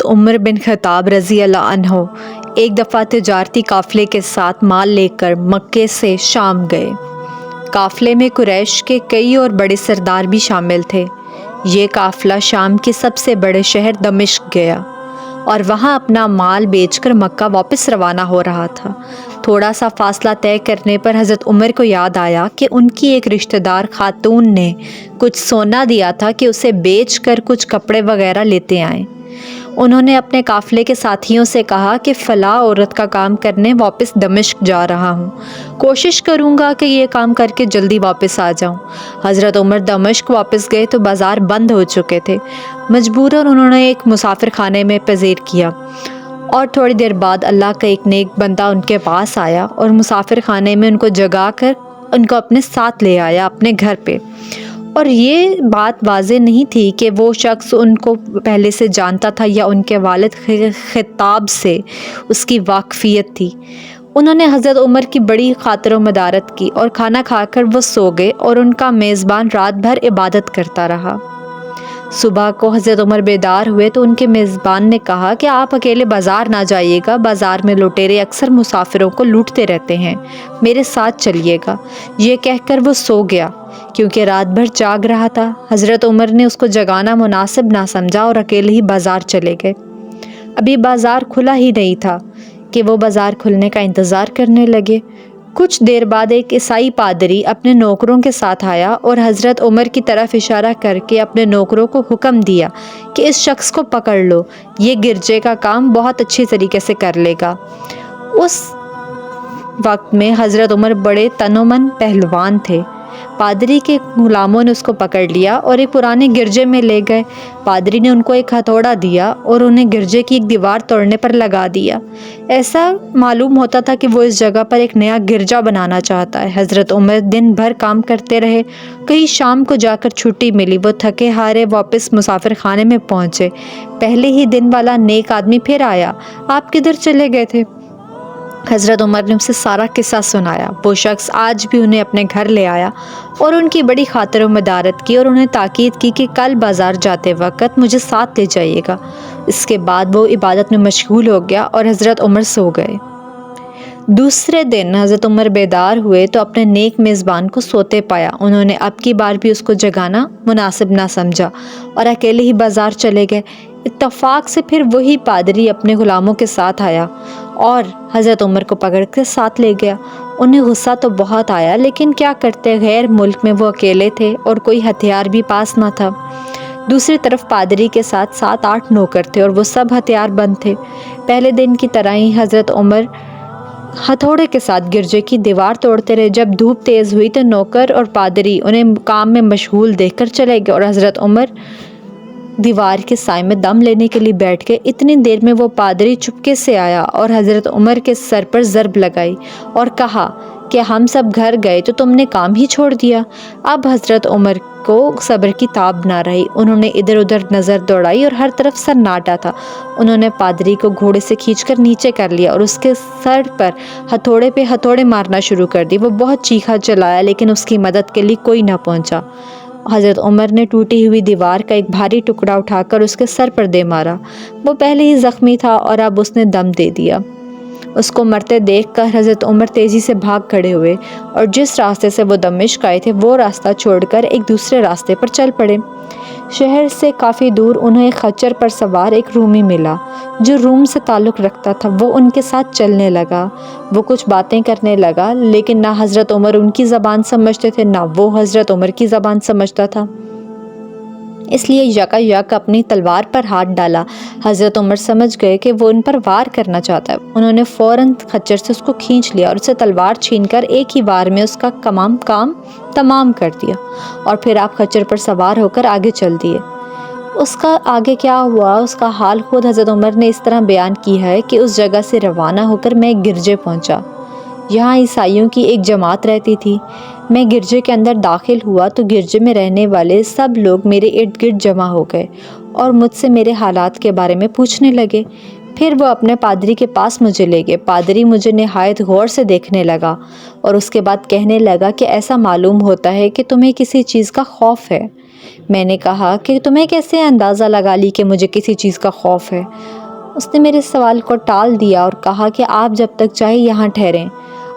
تو عمر بن خطاب رضی اللہ عنہ ایک دفعہ تجارتی قافلے کے ساتھ مال لے کر مکے سے شام گئے۔ قافلے میں قریش کے کئی اور بڑے سردار بھی شامل تھے۔ یہ قافلہ شام کے سب سے بڑے شہر دمشق گیا اور وہاں اپنا مال بیچ کر مکہ واپس روانہ ہو رہا تھا۔ تھوڑا سا فاصلہ طے کرنے پر حضرت عمر کو یاد آیا کہ ان کی ایک رشتہ دار خاتون نے کچھ سونا دیا تھا کہ اسے بیچ کر کچھ کپڑے وغیرہ لیتے آئیں۔ انہوں نے اپنے قافلے کے ساتھیوں سے کہا کہ فلاں عورت کا کام کرنے واپس دمشق جا رہا ہوں، کوشش کروں گا کہ یہ کام کر کے جلدی واپس آ جاؤں۔ حضرت عمر دمشق واپس گئے تو بازار بند ہو چکے تھے۔ مجبوراً انہوں نے ایک مسافر خانے میں پذیر کیا اور تھوڑی دیر بعد اللہ کا ایک نیک بندہ ان کے پاس آیا اور مسافر خانے میں ان کو جگا کر ان کو اپنے ساتھ لے آیا اپنے گھر پہ۔ اور یہ بات واضح نہیں تھی کہ وہ شخص ان کو پہلے سے جانتا تھا یا ان کے والد خطاب سے اس کی واقفیت تھی۔ انہوں نے حضرت عمر کی بڑی خاطر و مدارت کی اور کھانا کھا کر وہ سو گئے اور ان کا میزبان رات بھر عبادت کرتا رہا۔ صبح کو حضرت عمر بیدار ہوئے تو ان کے میزبان نے کہا کہ آپ اکیلے بازار نہ جائیے گا، بازار میں لٹیرے اکثر مسافروں کو لوٹتے رہتے ہیں، میرے ساتھ چلیے گا۔ یہ کہہ کر وہ سو گیا کیونکہ رات بھر جاگ رہا تھا۔ حضرت عمر نے اس کو جگانا مناسب نہ سمجھا اور اکیلے ہی بازار چلے گئے۔ ابھی بازار کھلا ہی نہیں تھا کہ وہ بازار کھلنے کا انتظار کرنے لگے۔ کچھ دیر بعد ایک عیسائی پادری اپنے نوکروں کے ساتھ آیا اور حضرت عمر کی طرف اشارہ کر کے اپنے نوکروں کو حکم دیا کہ اس شخص کو پکڑ لو، یہ گرجے کا کام بہت اچھی طریقے سے کر لے گا۔ اس وقت میں حضرت عمر بڑے تنومند پہلوان تھے۔ پادری کے غلاموں نے اس کو پکڑ لیا اور ایک پرانے گرجے میں لے گئے۔ پادری نے ان کو ایک ہتھوڑا دیا اور انہیں گرجے کی ایک دیوار توڑنے پر لگا دیا۔ ایسا معلوم ہوتا تھا کہ وہ اس جگہ پر ایک نیا گرجا بنانا چاہتا ہے۔ حضرت عمر دن بھر کام کرتے رہے۔ کہیں شام کو جا کر چھٹی ملی، وہ تھکے ہارے واپس مسافر خانے میں پہنچے۔ پہلے ہی دن والا نیک آدمی پھر آیا۔ آپ کدھر چلے گئے تھے؟ حضرت عمر نے اسے سارا قصہ سنایا۔ وہ شخص آج بھی انہیں اپنے گھر لے آیا اور ان کی بڑی خاطر و مدارت کی اور انہیں تاکید کی کہ کل بازار جاتے وقت مجھے ساتھ لے جائیے گا۔ اس کے بعد وہ عبادت میں مشغول ہو گیا اور حضرت عمر سو گئے۔ دوسرے دن حضرت عمر بیدار ہوئے تو اپنے نیک میزبان کو سوتے پایا۔ انہوں نے اب کی بار بھی اس کو جگانا مناسب نہ سمجھا اور اکیلے ہی بازار چلے گئے۔ اتفاق سے پھر وہی پادری اپنے غلاموں کے ساتھ آیا اور حضرت عمر کو پکڑ کے ساتھ لے گیا۔ انہیں غصہ تو بہت آیا لیکن کیا کرتے، غیر ملک میں وہ اکیلے تھے اور کوئی ہتھیار بھی پاس نہ تھا۔ دوسری طرف پادری کے ساتھ 7-8 نوکر تھے اور وہ سب ہتھیار بند تھے۔ پہلے دن کی طرح ہی حضرت عمر ہتھوڑے کے ساتھ گرجے کی دیوار توڑتے رہے۔ جب دھوپ تیز ہوئی تو نوکر اور پادری انہیں کام میں مشغول دیکھ کر چلے گئے اور حضرت عمر دیوار کے سائے میں دم لینے کے لیے بیٹھ گئے۔ اتنی دیر میں وہ پادری چپکے سے آیا اور حضرت عمر کے سر پر ضرب لگائی اور کہا کہ ہم سب گھر گئے تو تم نے کام ہی چھوڑ دیا۔ اب حضرت عمر کو صبر کی تاب نہ رہی۔ انہوں نے ادھر ادھر نظر دوڑائی اور ہر طرف سناٹا تھا۔ انہوں نے پادری کو گھوڑے سے کھینچ کر نیچے کر لیا اور اس کے سر پر ہتھوڑے پہ ہتھوڑے مارنا شروع کر دی۔ وہ بہت چیخا چلایا لیکن اس کی مدد کے لیے کوئی نہ پہنچا۔ حضرت عمر نے ٹوٹی ہوئی دیوار کا ایک بھاری ٹکڑا اٹھا کر اس کے سر پر دے مارا۔ وہ پہلے ہی زخمی تھا اور اب اس نے دم دے دیا۔ اس کو مرتے دیکھ کر حضرت عمر تیزی سے بھاگ کھڑے ہوئے اور جس راستے سے وہ دمشق آئے تھے وہ راستہ چھوڑ کر ایک دوسرے راستے پر چل پڑے۔ شہر سے کافی دور انہیں ایک خچر پر سوار ایک رومی ملا جو روم سے تعلق رکھتا تھا۔ وہ ان کے ساتھ چلنے لگا۔ وہ کچھ باتیں کرنے لگا لیکن نہ حضرت عمر ان کی زبان سمجھتے تھے نہ وہ حضرت عمر کی زبان سمجھتا تھا، اس لیے یکا یک اپنی تلوار پر ہاتھ ڈالا۔ حضرت عمر سمجھ گئے کہ وہ ان پر وار کرنا چاہتا ہے۔ انہوں نے فوراً خچر سے اس کو کھینچ لیا اور اسے تلوار چھین کر ایک ہی وار میں اس کا کام تمام کر دیا اور پھر آپ خچر پر سوار ہو کر آگے چل دیے۔ اس کا آگے کیا ہوا اس کا حال خود حضرت عمر نے اس طرح بیان کیا ہے کہ اس جگہ سے روانہ ہو کر میں ایک گرجے پہنچا۔ یہاں عیسائیوں کی ایک جماعت رہتی تھی۔ میں گرجے کے اندر داخل ہوا تو گرجے میں رہنے والے سب لوگ میرے ارد گرد جمع ہو گئے اور مجھ سے میرے حالات کے بارے میں پوچھنے لگے۔ پھر وہ اپنے پادری کے پاس مجھے لے گئے۔ پادری مجھے نہایت غور سے دیکھنے لگا اور اس کے بعد کہنے لگا کہ ایسا معلوم ہوتا ہے کہ تمہیں کسی چیز کا خوف ہے۔ میں نے کہا کہ تمہیں کیسے اندازہ لگا لی کہ مجھے کسی چیز کا خوف ہے؟ اس نے میرے سوال کو ٹال دیا اور کہا کہ آپ جب تک چاہے یہاں ٹھہریں،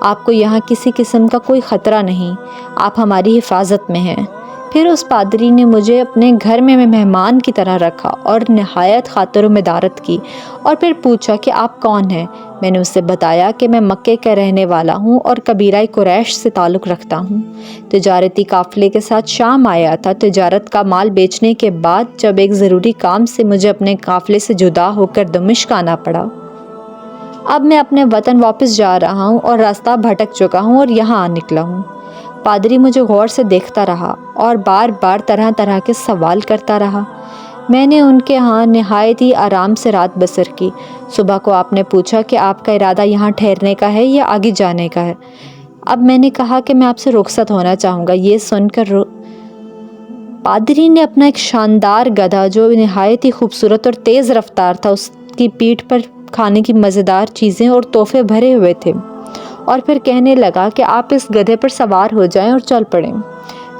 آپ کو یہاں کسی قسم کا کوئی خطرہ نہیں، آپ ہماری حفاظت میں ہیں۔ پھر اس پادری نے مجھے اپنے گھر میں مہمان کی طرح رکھا اور نہایت خاطر و مدارت کی، اور پھر پوچھا کہ آپ کون ہیں؟ میں نے اسے بتایا کہ میں مکے کا رہنے والا ہوں اور قبیلہ قریش سے تعلق رکھتا ہوں۔ تجارتی قافلے کے ساتھ شام آیا تھا۔ تجارت کا مال بیچنے کے بعد جب ایک ضروری کام سے مجھے اپنے قافلے سے جدا ہو کر دمشق آنا پڑا۔ اب میں اپنے وطن واپس جا رہا ہوں اور راستہ بھٹک چکا ہوں اور یہاں آ نکلا ہوں۔ پادری مجھے غور سے دیکھتا رہا اور بار بار طرح طرح کے سوال کرتا رہا۔ میں نے ان کے ہاں نہایت ہی آرام سے رات بسر کی۔ صبح کو آپ نے پوچھا کہ آپ کا ارادہ یہاں ٹھہرنے کا ہے یا آگے جانے کا ہے؟ اب میں نے کہا کہ میں آپ سے رخصت ہونا چاہوں گا۔ یہ سن کر پادری نے اپنا ایک شاندار گدھا جو نہایت ہی خوبصورت اور تیز رفتار تھا، اس کی پیٹھ پر کھانے کی مزیدار چیزیں اور تحفے بھرے ہوئے تھے، اور پھر کہنے لگا کہ آپ اس گدھے پر سوار ہو جائیں اور چل پڑیں۔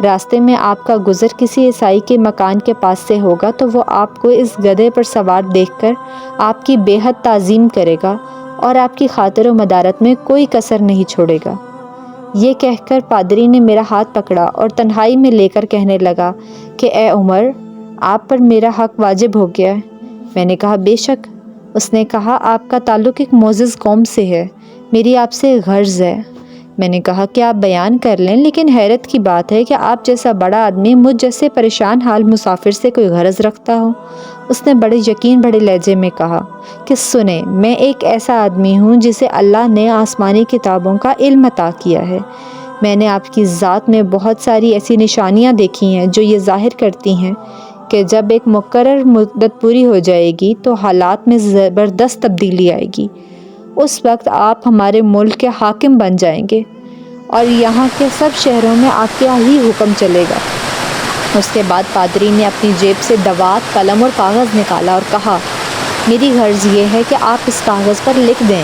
راستے میں آپ کا گزر کسی عیسائی کے مکان کے پاس سے ہوگا تو وہ آپ کو اس گدھے پر سوار دیکھ کر آپ کی بے حد تعظیم کرے گا اور آپ کی خاطر و مدارت میں کوئی کسر نہیں چھوڑے گا۔ یہ کہہ کر پادری نے میرا ہاتھ پکڑا اور تنہائی میں لے کر کہنے لگا کہ اے عمر، آپ پر میرا حق واجب ہو گیا ہے۔ میں نے کہا بے شک۔ اس نے کہا آپ کا تعلق ایک معزز قوم سے ہے، میری آپ سے غرض ہے۔ میں نے کہا کہ آپ بیان کر لیں، لیکن حیرت کی بات ہے کہ آپ جیسا بڑا آدمی مجھ جیسے پریشان حال مسافر سے کوئی غرض رکھتا ہو۔ اس نے بڑے یقین بڑے لہجے میں کہا کہ سنیں، میں ایک ایسا آدمی ہوں جسے اللہ نے آسمانی کتابوں کا علم عطا کیا ہے۔ میں نے آپ کی ذات میں بہت ساری ایسی نشانیاں دیکھی ہیں جو یہ ظاہر کرتی ہیں کہ جب ایک مقرر مدت پوری ہو جائے گی تو حالات میں زبردست تبدیلی آئے گی۔ اس وقت آپ ہمارے ملک کے حاکم بن جائیں گے اور یہاں کے سب شہروں میں آپ کا ہی حکم چلے گا۔ اس کے بعد پادری نے اپنی جیب سے دوات، قلم اور کاغذ نکالا اور کہا میری غرض یہ ہے کہ آپ اس کاغذ پر لکھ دیں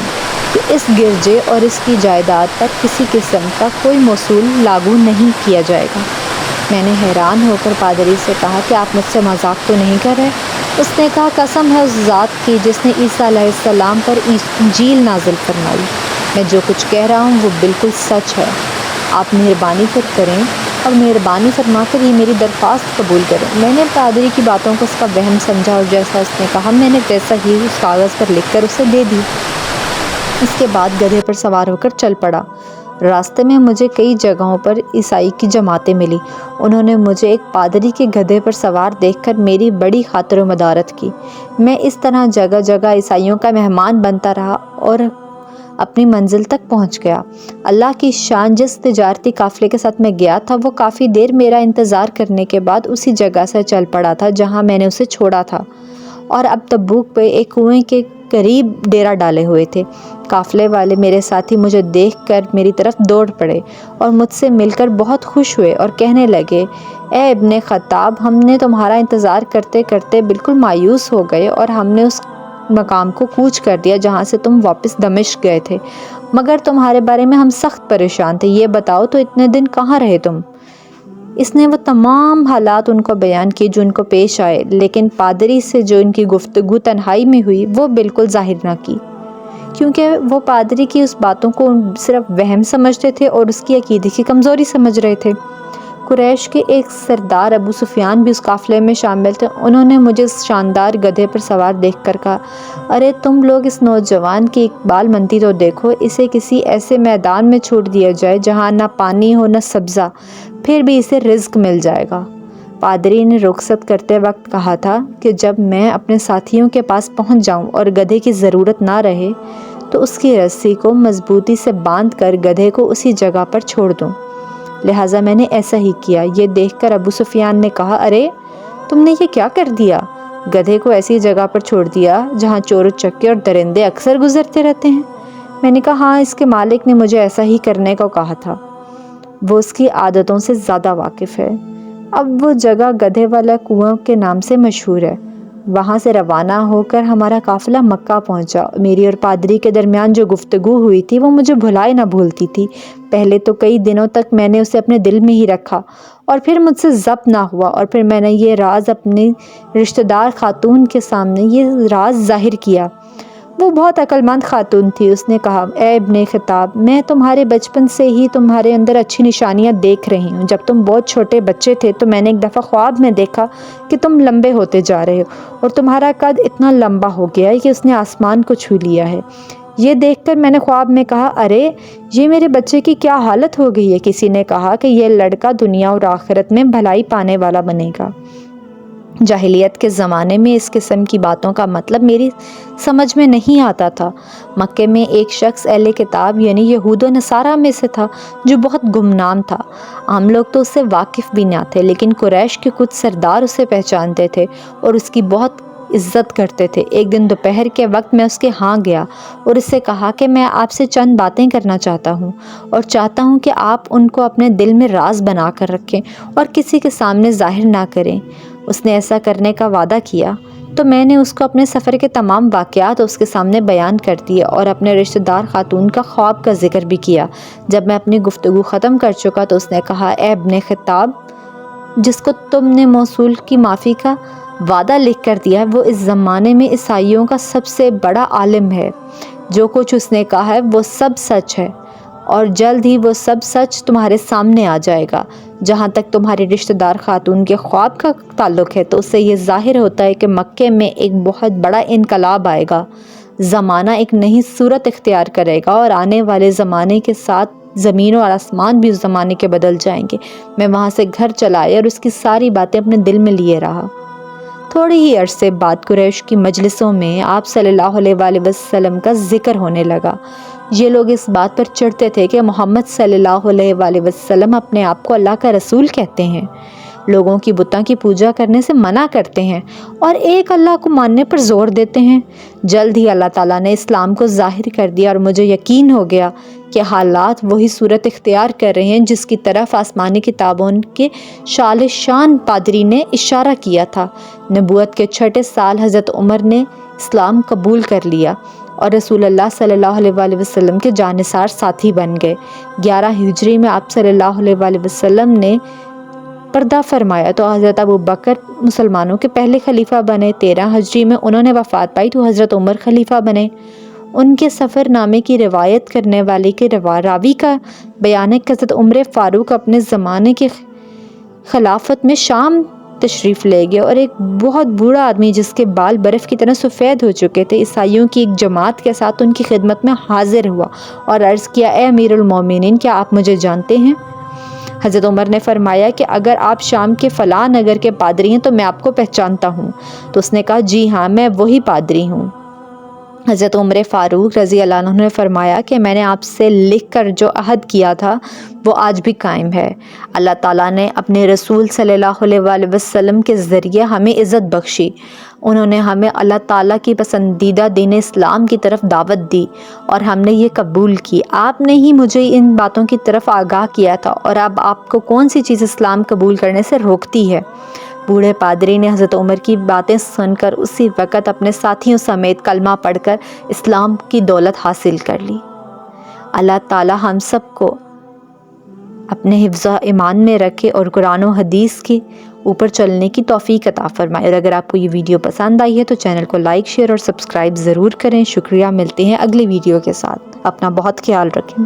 کہ اس گرجے اور اس کی جائیداد پر کسی قسم کا کوئی موصول لاگو نہیں کیا جائے گا۔ میں نے حیران ہو کر پادری سے کہا کہ آپ مجھ سے مذاق تو نہیں کر رہے؟ اس نے کہا قسم ہے اس ذات کی جس نے عیسیٰ علیہ السلام پر انجیل نازل فرمائی، میں جو کچھ کہہ رہا ہوں وہ بالکل سچ ہے۔ آپ مہربانی کریں اور مہربانی فرما کر یہ میری درخواست قبول کریں۔ میں نے پادری کی باتوں کو اس کا وہم سمجھا اور جیسا اس نے کہا میں نے ویسا ہی اس کاغذ پر لکھ کر اسے دے دی۔ اس کے بعد گدھے پر سوار ہو کر چل پڑا۔ راستے میں مجھے کئی جگہوں پر عیسائی کی جماعتیں ملی۔ انہوں نے مجھے ایک پادری کے گدھے پر سوار دیکھ کر میری بڑی خاطر و مدارت کی۔ میں اس طرح جگہ جگہ عیسائیوں کا مہمان بنتا رہا اور اپنی منزل تک پہنچ گیا۔ اللہ کی شان، جس تجارتی قافلے کے ساتھ میں گیا تھا وہ کافی دیر میرا انتظار کرنے کے بعد اسی جگہ سے چل پڑا تھا جہاں میں نے اسے چھوڑا تھا، اور اب تبوک پہ ایک کنویں کے قریب ڈیرا ڈالے ہوئے تھے۔ قافلے والے میرے ساتھی مجھے دیکھ کر میری طرف دوڑ پڑے اور مجھ سے مل کر بہت خوش ہوئے اور کہنے لگے اے ابن خطاب، ہم نے تمہارا انتظار کرتے کرتے بالکل مایوس ہو گئے اور ہم نے اس مقام کو کوچ کر دیا جہاں سے تم واپس دمشق گئے تھے، مگر تمہارے بارے میں ہم سخت پریشان تھے۔ یہ بتاؤ تو اتنے دن کہاں رہے تم؟ اس نے وہ تمام حالات ان کو بیان کیے جو ان کو پیش آئے، لیکن پادری سے جو ان کی گفتگو تنہائی میں ہوئی وہ بالکل ظاہر نہ کی، کیونکہ وہ پادری کی اس باتوں کو صرف وہم سمجھتے تھے اور اس کی عقیدے کی کمزوری سمجھ رہے تھے۔ قریش کے ایک سردار ابو سفیان بھی اس قافلے میں شامل تھے۔ انہوں نے مجھے اس شاندار گدھے پر سوار دیکھ کر کہا ارے تم لوگ اس نوجوان کی اقبال منتی تو دیکھو، اسے کسی ایسے میدان میں چھوڑ دیا جائے جہاں نہ پانی ہو نہ سبزہ، پھر بھی اسے رزق مل جائے گا۔ پادری نے رخصت کرتے وقت کہا تھا کہ جب میں اپنے ساتھیوں کے پاس پہنچ جاؤں اور گدھے کی ضرورت نہ رہے تو اس کی رسی کو مضبوطی سے باندھ کر گدھے کو اسی جگہ پر چھوڑ دوں، لہٰذا میں نے ایسا ہی کیا۔ یہ دیکھ کر ابو سفیان نے کہا ارے تم نے یہ کیا کر دیا؟ گدھے کو ایسی جگہ پر چھوڑ دیا جہاں چور و چکے اور درندے اکثر گزرتے رہتے ہیں؟ میں نے کہا ہاں، اس کے مالک نے مجھے ایسا ہی کرنے کو کہا تھا، وہ اس کی عادتوں سے زیادہ واقف ہے۔ اب وہ جگہ گدھے والا کنواں کے نام سے مشہور ہے۔ وہاں سے روانہ ہو کر ہمارا قافلہ مکہ پہنچا۔ میری اور پادری کے درمیان جو گفتگو ہوئی تھی وہ مجھے بھلائے نہ بھولتی تھی۔ پہلے تو کئی دنوں تک میں نے اسے اپنے دل میں ہی رکھا اور پھر مجھ سے ضبط نہ ہوا، اور پھر میں نے یہ راز اپنی رشتہ دار خاتون کے سامنے یہ راز ظاہر کیا۔ وہ بہت عقل مند خاتون تھی۔ اس نے کہا، اے ابن خطاب، میں تمہارے بچپن سے ہی تمہارے اندر اچھی نشانیاں دیکھ رہی ہوں۔ جب تم بہت چھوٹے بچے تھے تو میں نے ایک دفعہ خواب میں دیکھا کہ تم لمبے ہوتے جا رہے ہو اور تمہارا قد اتنا لمبا ہو گیا ہے کہ اس نے آسمان کو چھو لیا ہے۔ یہ دیکھ کر میں نے خواب میں کہا، ارے یہ میرے بچے کی کیا حالت ہو گئی ہے۔ کسی نے کہا کہ یہ لڑکا دنیا اور آخرت میں بھلائی پانے والا بنے گا۔ جاہلیت کے زمانے میں اس قسم کی باتوں کا مطلب میری سمجھ میں نہیں آتا تھا۔ مکے میں ایک شخص اہل کتاب یعنی یہود و نصارہ میں سے تھا جو بہت گمنام تھا۔ عام لوگ تو اس سے واقف بھی نہ تھے، لیکن قریش کے کچھ سردار اسے پہچانتے تھے اور اس کی بہت عزت کرتے تھے۔ ایک دن دوپہر کے وقت میں اس کے ہاں گیا اور اس سے کہا کہ میں آپ سے چند باتیں کرنا چاہتا ہوں اور چاہتا ہوں کہ آپ ان کو اپنے دل میں راز بنا کر رکھیں اور کسی کے سامنے ظاہر نہ کریں۔ اس نے ایسا کرنے کا وعدہ کیا تو میں نے اس کو اپنے سفر کے تمام واقعات اس کے سامنے بیان کر دیے اور اپنے رشتہ دار خاتون کا خواب کا ذکر بھی کیا۔ جب میں اپنی گفتگو ختم کر چکا تو اس نے کہا، اے ابن خطاب، جس کو تم نے موصول کی معافی کا وعدہ لکھ کر دیا ہے وہ اس زمانے میں عیسائیوں کا سب سے بڑا عالم ہے۔ جو کچھ اس نے کہا ہے وہ سب سچ ہے اور جلد ہی وہ سب سچ تمہارے سامنے آ جائے گا۔ جہاں تک تمہاری رشتہ دار خاتون کے خواب کا تعلق ہے تو اس سے یہ ظاہر ہوتا ہے کہ مکے میں ایک بہت بڑا انقلاب آئے گا۔ زمانہ ایک نئی صورت اختیار کرے گا اور آنے والے زمانے کے ساتھ زمین اور آسمان بھی اس زمانے کے بدل جائیں گے۔ میں وہاں سے گھر چلا آئی اور اس کی ساری باتیں اپنے دل میں لیے رہا۔ تھوڑے ہی عرصے بعد قریش کی مجلسوں میں آپ صلی اللہ علیہ وآلہ وسلم کا ذکر ہونے لگا۔ یہ لوگ اس بات پر چڑھتے تھے کہ محمد صلی اللہ علیہ وآلہ وسلم اپنے آپ کو اللہ کا رسول کہتے ہیں، لوگوں کی بتوں کی پوجا کرنے سے منع کرتے ہیں اور ایک اللہ کو ماننے پر زور دیتے ہیں۔ جلد ہی اللہ تعالیٰ نے اسلام کو ظاہر کر دیا اور مجھے یقین ہو گیا کہ حالات وہی صورت اختیار کر رہے ہیں جس کی طرف آسمانی کتابوں کے شال شان پادری نے اشارہ کیا تھا۔ نبوت کے 6 سال حضرت عمر نے اسلام قبول کر لیا اور رسول اللہ صلی اللہ علیہ وآلہ وسلم کے جانثار ساتھی بن گئے۔ 11 ہجری میں آپ صلی اللہ علیہ وآلہ وسلم نے پردہ فرمایا تو حضرت ابو بکر مسلمانوں کے پہلے خلیفہ بنے۔ 13 ہجری میں انہوں نے وفات پائی تو حضرت عمر خلیفہ بنے۔ ان کے سفر نامے کی روایت کرنے والے کے راوی کا بیان ہے کہ حضرت عمر فاروق اپنے زمانے کے خلافت میں شام تشریف لے گئے اور ایک بہت بوڑھا آدمی جس کے بال برف کی طرح سفید ہو چکے تھے عیسائیوں کی ایک جماعت کے ساتھ ان کی خدمت میں حاضر ہوا اور عرض کیا، اے امیر المومنین، کیا آپ مجھے جانتے ہیں؟ حضرت عمر نے فرمایا کہ اگر آپ شام کے فلاں نگر کے پادری ہیں تو میں آپ کو پہچانتا ہوں۔ تو اس نے کہا، جی ہاں، میں وہی پادری ہوں۔ حضرت عمر فاروق رضی اللہ عنہ نے فرمایا کہ میں نے آپ سے لکھ کر جو عہد کیا تھا وہ آج بھی قائم ہے۔ اللہ تعالیٰ نے اپنے رسول صلی اللہ علیہ وآلہ وسلم کے ذریعے ہمیں عزت بخشی۔ انہوں نے ہمیں اللہ تعالیٰ کی پسندیدہ دین اسلام کی طرف دعوت دی اور ہم نے یہ قبول کی۔ آپ نے ہی مجھے ان باتوں کی طرف آگاہ کیا تھا اور اب آپ کو کون سی چیز اسلام قبول کرنے سے روکتی ہے؟ بوڑھے پادری نے حضرت عمر کی باتیں سن کر اسی وقت اپنے ساتھیوں سمیت کلمہ پڑھ کر اسلام کی دولت حاصل کر لی۔ اللہ تعالی ہم سب کو اپنے حفظ و ایمان میں رکھے اور قرآن و حدیث کے اوپر چلنے کی توفیق عطا فرمائے۔ اور اگر آپ کو یہ ویڈیو پسند آئی ہے تو چینل کو لائک، شیئر اور سبسکرائب ضرور کریں۔ شکریہ، ملتے ہیں اگلی ویڈیو کے ساتھ۔ اپنا بہت خیال رکھیں۔